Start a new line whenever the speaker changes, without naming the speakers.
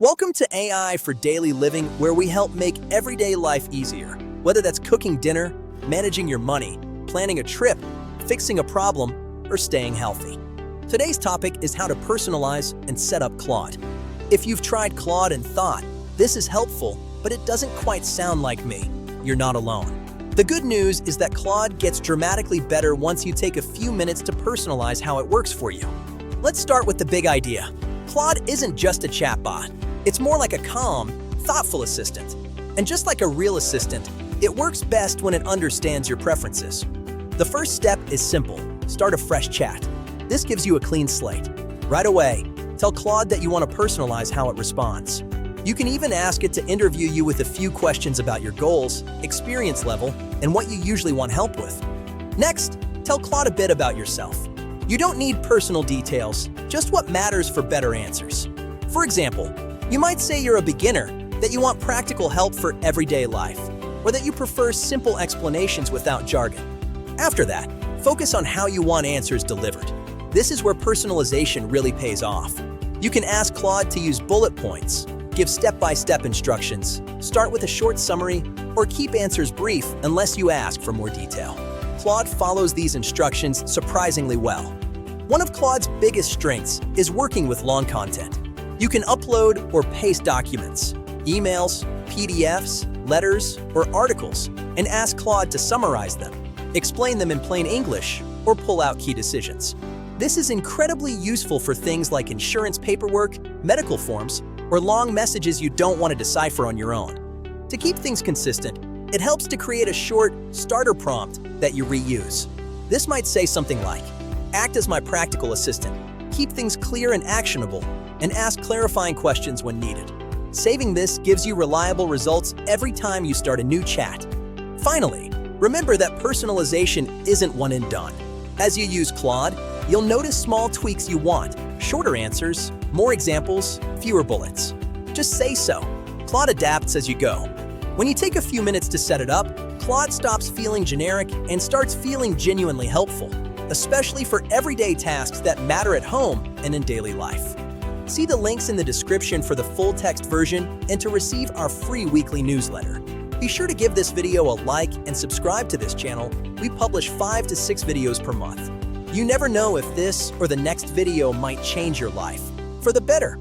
Welcome to AI for Daily Living, where we help make everyday life easier. Whether that's cooking dinner, managing your money, planning a trip, fixing a problem, or staying healthy. Today's topic is how to personalize and set up Claude. If you've tried Claude and thought, this is helpful, but it doesn't quite sound like me, you're not alone. The good news is that Claude gets dramatically better once you take a few minutes to personalize how it works for you. Let's start with the big idea. Claude isn't just a chatbot. It's more like a calm, thoughtful assistant. And just like a real assistant, it works best when it understands your preferences. The first step is simple. Start a fresh chat. This gives you a clean slate. Right away, tell Claude that you want to personalize how it responds. You can even ask it to interview you with a few questions about your goals, experience level, and what you usually want help with. Next, tell Claude a bit about yourself. You don't need personal details, just what matters for better answers. For example, you might say you're a beginner, that you want practical help for everyday life, or that you prefer simple explanations without jargon. After that, focus on how you want answers delivered. This is where personalization really pays off. You can ask Claude to use bullet points, give step-by-step instructions, start with a short summary, or keep answers brief unless you ask for more detail. Claude follows these instructions surprisingly well. One of Claude's biggest strengths is working with long content. You can upload or paste documents, emails, PDFs, letters, or articles, and ask Claude to summarize them, explain them in plain English, or pull out key decisions. This is incredibly useful for things like insurance paperwork, medical forms, or long messages you don't want to decipher on your own. To keep things consistent, it helps to create a short starter prompt that you reuse. This might say something like, "Act as my practical assistant, keep things clear and actionable, and ask clarifying questions when needed." Saving this gives you reliable results every time you start a new chat. Finally, remember that personalization isn't one and done. As you use Claude, you'll notice small tweaks you want: shorter answers, more examples, fewer bullets. Just say so. Claude adapts as you go. When you take a few minutes to set it up, Claude stops feeling generic and starts feeling genuinely helpful, especially for everyday tasks that matter at home and in daily life. See the links in the description for the full text version and to receive our free weekly newsletter. Be sure to give this video a like and subscribe to this channel. We publish 5 to 6 videos per month. You never know if this or the next video might change your life for the better.